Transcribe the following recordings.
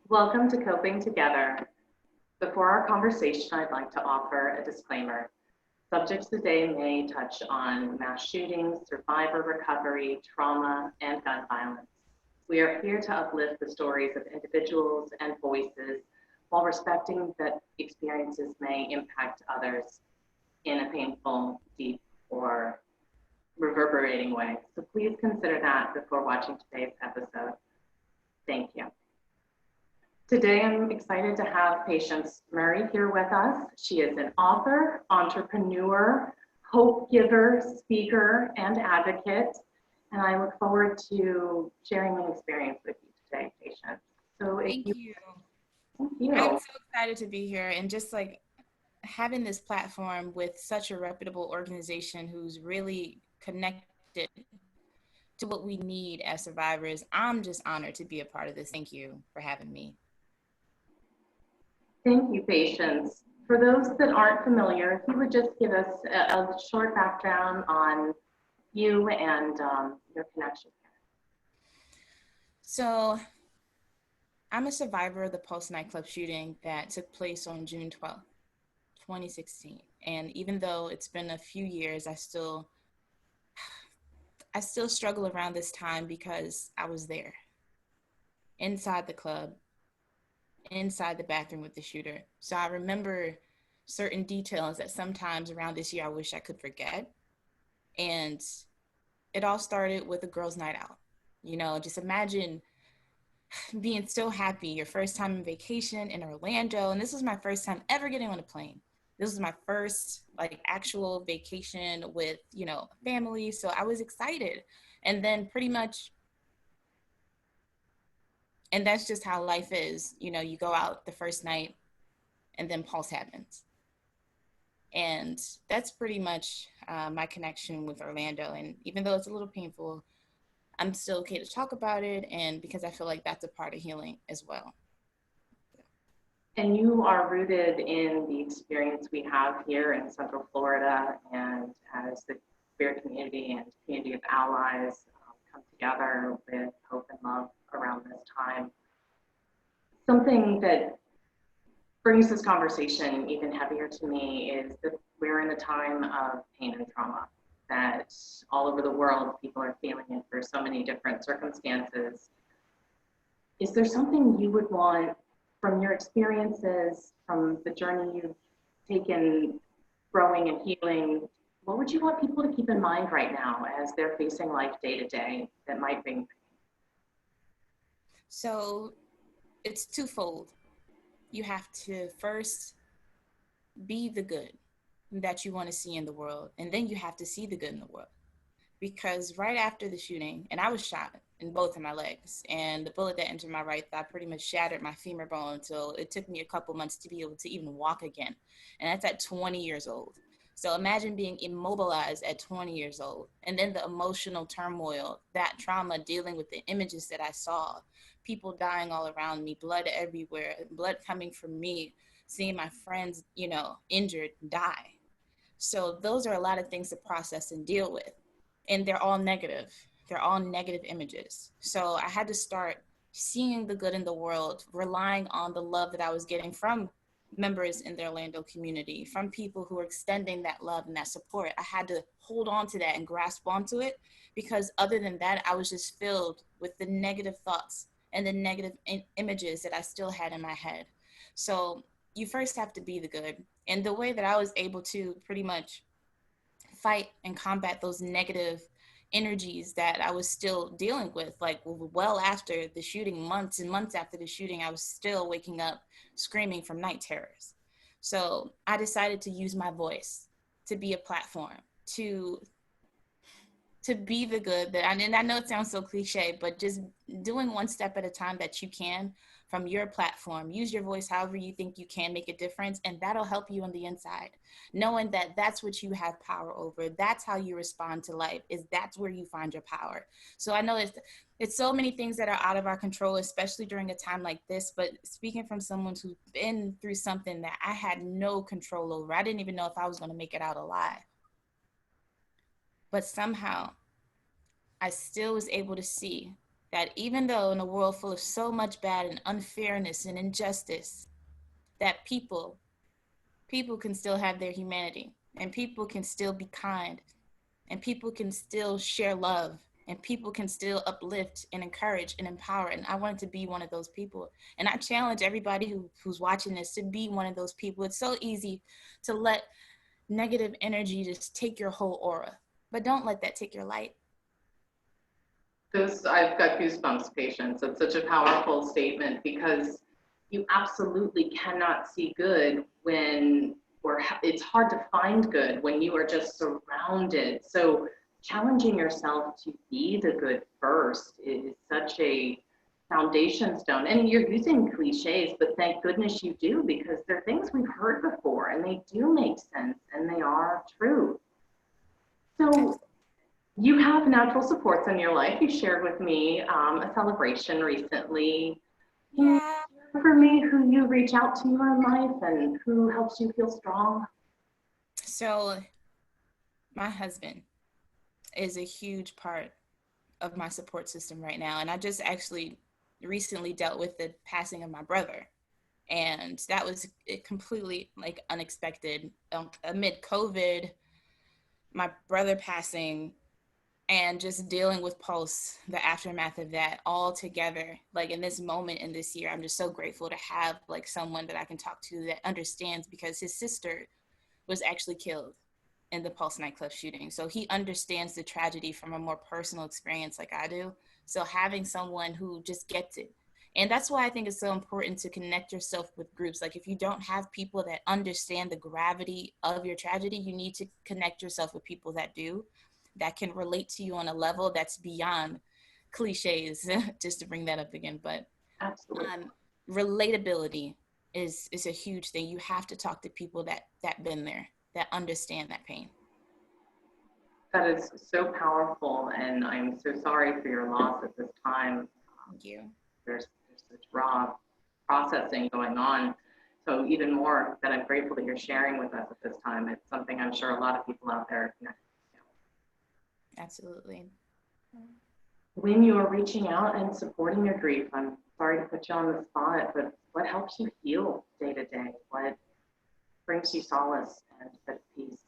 Welcome to Coping Together. Before our conversation, I'd like to offer a disclaimer. Subjects today may touch on mass shootings, survivor recovery, trauma, and gun violence. We are here to uplift the stories of individuals and voices while respecting that experiences may impact others in a painful, deep, or reverberating way. So please consider that before watching today's episode. Thank you. Today, I'm excited to have Patience Murray here with us. She is an author, entrepreneur, hope giver, speaker, and advocate. And I look forward to sharing my experience with you today, Patience. So Thank you. Thank you. I'm so excited to be here and just like having this platform with such a reputable organization who's really connected to what we need as survivors. I'm just honored to be a part of this. Thank you for having me. Thank you, Patience. For those that aren't familiar, if you would just give us a short background on you and your connection here. So I'm a survivor of the Pulse nightclub shooting that took place on June 12th, 2016. And even though it's been a few years, I still struggle around this time because I was there, inside the club, inside the bathroom with the shooter. So I remember certain details that sometimes around this year I wish I could forget. And it all started with a girls' night out. You know, just imagine being so happy, your first time on vacation in Orlando. And this was my first time ever getting on a plane. This was my first like actual vacation with, you know, family. So I was excited. And then pretty much, and that's just how life is. You know, you go out the first night and then Pulse happens. And that's pretty much my connection with Orlando. And even though it's a little painful, I'm still okay to talk about it. And because I feel like that's a part of healing as well. And you are rooted in the experience we have here in Central Florida, and as the queer community and community of allies come together with hope and love around this time. Something that brings this conversation even heavier to me is that we're in a time of pain and trauma, that all over the world people are feeling it for so many different circumstances. Is there something you would want from your experiences, from the journey you've taken growing and healing? What would you want people to keep in mind right now as they're facing life day to day that might bring pain? So it's twofold. You have to first be the good that you want to see in the world, and then you have to see the good in the world. Because right after the shooting, and I was shot in both of my legs, and the bullet that entered my right thigh pretty much shattered my femur bone until it took me a couple months to be able to even walk again. And that's at 20 years old. So imagine being immobilized at 20 years old, and then the emotional turmoil, that trauma, dealing with the images that I saw, people dying all around me, blood everywhere, blood coming from me, seeing my friends, you know, injured, die. So those are a lot of things to process and deal with. And they're all negative. They're all negative images. So I had to start seeing the good in the world, relying on the love that I was getting from members in the Orlando community, from people who are extending that love and that support. I had to hold on to that and grasp onto it, because other than that, I was just filled with the negative thoughts and the negative images that I still had in my head. So you first have to be the good. And the way that I was able to pretty much fight and combat those negative energies that I was still dealing with, like well after the shooting, months and months after the shooting, I was still waking up screaming from night terrors. So I decided to use my voice to be a platform, to be the good that, and I know it sounds so cliche, but just doing one step at a time that you can from your platform. Use your voice however you think you can make a difference, and that'll help you on the inside. Knowing that that's what you have power over, that's how you respond to life, is that's where you find your power. So I know it's so many things that are out of our control, especially during a time like this, but speaking from someone who's been through something that I had no control over, I didn't even know if I was going to make it out alive. But somehow I still was able to see that even though in a world full of so much bad and unfairness and injustice, that people can still have their humanity, and people can still be kind, and people can still share love, and people can still uplift and encourage and empower. And I wanted to be one of those people. And I challenge everybody who's watching this to be one of those people. It's so easy to let negative energy just take your whole aura, but don't let that take your light. I've got goosebumps, Patience. It's such a powerful statement because you absolutely cannot see good when, or it's hard to find good when you are just surrounded. So challenging yourself to be the good first is such a foundation stone. And you're using cliches, but thank goodness you do, because they're things we've heard before and they do make sense and they are true. So you have natural supports in your life. You shared with me a celebration recently. Yeah. For me, who you reach out to in life and who helps you feel strong? So my husband is a huge part of my support system right now. And I just actually recently dealt with the passing of my brother. And that was completely like unexpected. Amid COVID, my brother passing, and just dealing with Pulse, the aftermath of that all together, like in this moment in this year, I'm just so grateful to have like someone that I can talk to that understands, because his sister was actually killed in the Pulse nightclub shooting. So he understands the tragedy from a more personal experience like I do. So having someone who just gets it. And that's why I think it's so important to connect yourself with groups. Like if you don't have people that understand the gravity of your tragedy, you need to connect yourself with people that do, that can relate to you on a level that's beyond cliches, just to bring that up again. But relatability is a huge thing. You have to talk to people that been there, that understand that pain. That is so powerful, and I'm so sorry for your loss at this time. Thank you. There's such raw processing going on. So even more that I'm grateful that you're sharing with us at this time. It's something I'm sure a lot of people out there connect to. Absolutely. When you are reaching out and supporting your grief, I'm sorry to put you on the spot, but what helps you feel day to day? What brings you solace and peace?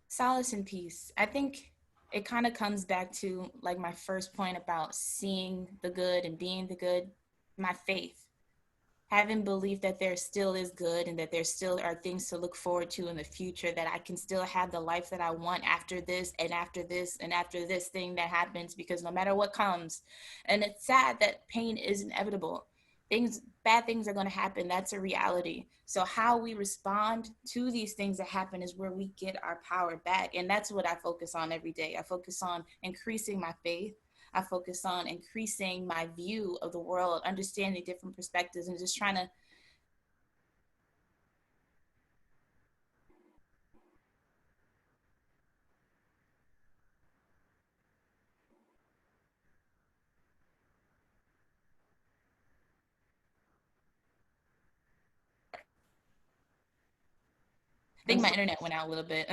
Solace and peace. I think it kind of comes back to like my first point about seeing the good and being the good, my faith. Having belief that there still is good and that there still are things to look forward to in the future, that I can still have the life that I want after this and after this and after this thing that happens, because no matter what comes, and it's sad that pain is inevitable. Bad things are going to happen. That's a reality. So how we respond to these things that happen is where we get our power back. And that's what I focus on every day. I focus on increasing my faith. I focus on increasing my view of the world, understanding different perspectives, and just trying to I think my internet went out a little bit.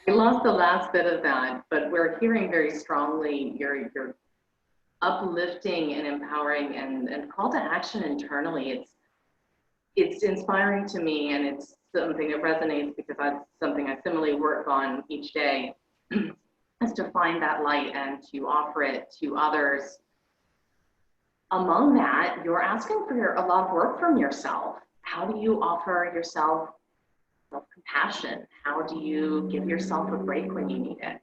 We lost the last bit of that, but we're hearing very strongly your uplifting and empowering and call to action internally. It's inspiring to me, and it's something that resonates because that's something I similarly work on each day, is to find that light and to offer it to others. Among that, you're asking for a lot of work from yourself. How do you offer yourself self-compassion? How do you give yourself a break when you need it?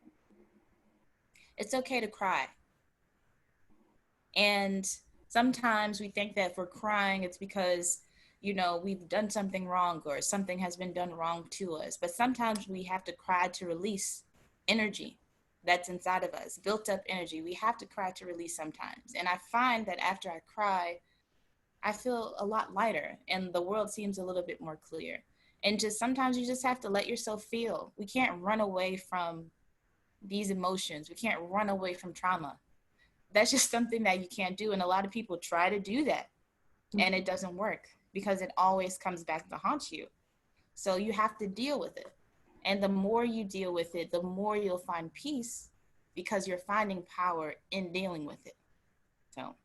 It's okay to cry. And sometimes we think that if we're crying, it's because, we've done something wrong or something has been done wrong to us. But sometimes we have to cry to release energy that's inside of us, built up energy. We have to cry to release sometimes. And I find that after I cry, I feel a lot lighter and the world seems a little bit more clear. And just sometimes you just have to let yourself feel. We can't run away from these emotions. We can't run away from trauma. That's just something that you can't do. And a lot of people try to do that and it doesn't work because it always comes back to haunt you. So you have to deal with it. And the more you deal with it, the more you'll find peace because you're finding power in dealing with it. So.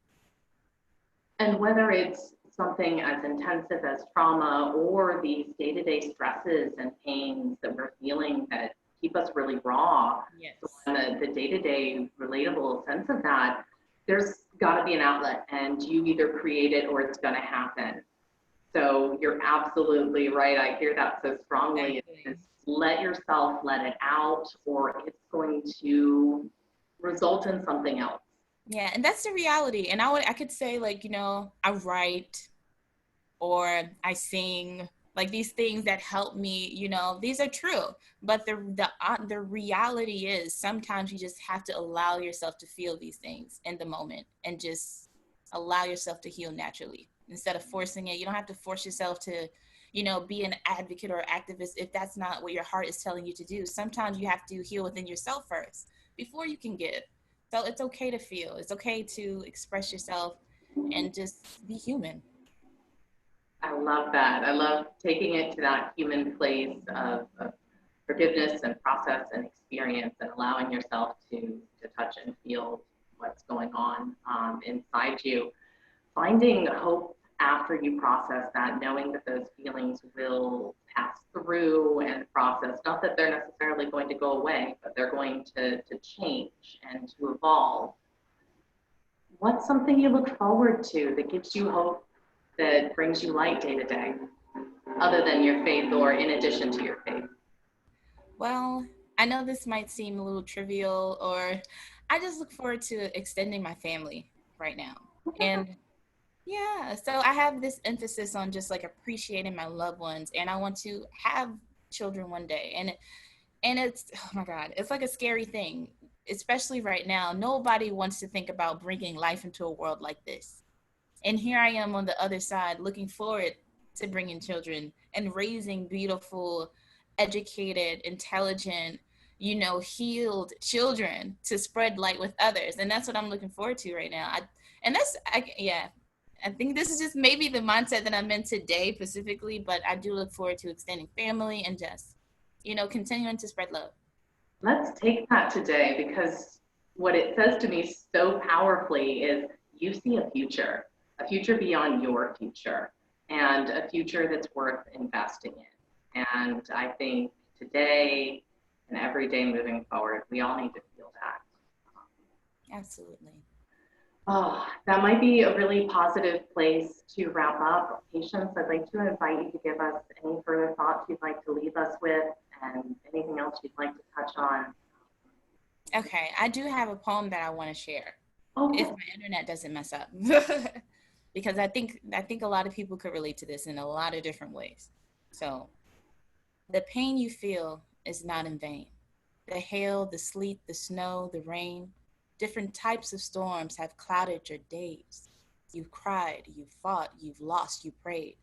And whether it's something as intensive as trauma or these day-to-day stresses and pains that we're feeling that keep us really raw, Yes. so on the day-to-day relatable sense of that, there's got to be an outlet, and you either create it or it's going to happen. So you're absolutely right. I hear that so strongly. It's let yourself let it out, or it's going to result in something else. Yeah, and that's the reality. And I could say, like, you know, I write or I sing, like these things that help me, you know, these are true. But the reality is sometimes you just have to allow yourself to feel these things in the moment and just allow yourself to heal naturally instead of forcing it. You don't have to force yourself to, you know, be an advocate or activist if that's not what your heart is telling you to do. Sometimes you have to heal within yourself first before you can give. So it's okay to feel. It's okay to express yourself and just be human. I love that. I love taking it to that human place of forgiveness and process and experience, and allowing yourself to touch and feel what's going on inside you. Finding hope after you process that, knowing that those feelings will pass through and process, not that they're necessarily going to go away, but they're going to change and to evolve. What's something you look forward to that gives you hope, that brings you light day to day, other than your faith or in addition to your faith? Well, I know this might seem a little trivial, or I just look forward to extending my family right now. And yeah, so I have this emphasis on just like appreciating my loved ones, and I want to have children one day. And it's, oh my God, it's like a scary thing, especially right now. Nobody wants to think about bringing life into a world like this. And here I am on the other side looking forward to bringing children and raising beautiful, educated, intelligent, you know, healed children to spread light with others. And that's what I'm looking forward to right now. Yeah, I think this is just maybe the mindset that I'm in today specifically, but I do look forward to extending family and just, you know, continuing to spread love. Let's take that today, because what it says to me so powerfully is you see a future beyond your future, and a future that's worth investing in. And I think today and every day moving forward, we all need to feel that. Absolutely. Oh, that might be a really positive place to wrap up. Patience, I'd like to invite you to give us any further thoughts you'd like to leave us with, and anything else you'd like to touch on. Okay, I do have a poem that I want to share if Okay. my internet doesn't mess up. Because I think a lot of people could relate to this in a lot of different ways. So, the pain you feel is not in vain. The hail, the sleet, the snow, the rain, different types of storms have clouded your days. You've cried, you've fought, you've lost, you prayed.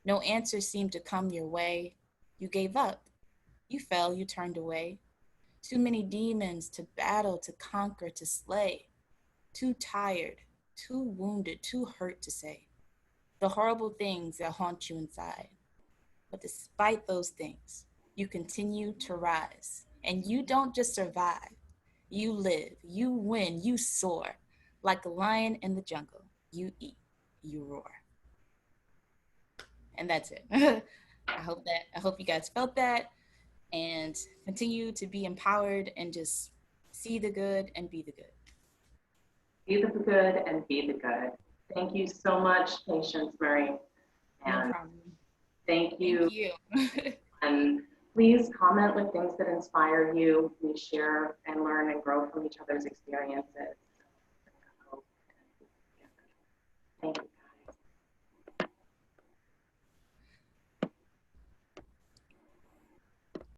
No answer seemed to come your way. You gave up. You fell, you turned away. Too many demons to battle, to conquer, to slay. Too tired, too wounded, too hurt to say the horrible things that haunt you inside. But despite those things, you continue to rise. And you don't just survive, you live, you win, you soar. Like a lion in the jungle, you eat, you roar. And that's it. I hope you guys felt that and continue to be empowered and just see the good and be the good. Be the good and be the good. Thank you so much, Patience Murray. No And problem. thank you. Thank you. And please comment with things that inspire you. We share and learn and grow from each other's experiences. Thank you.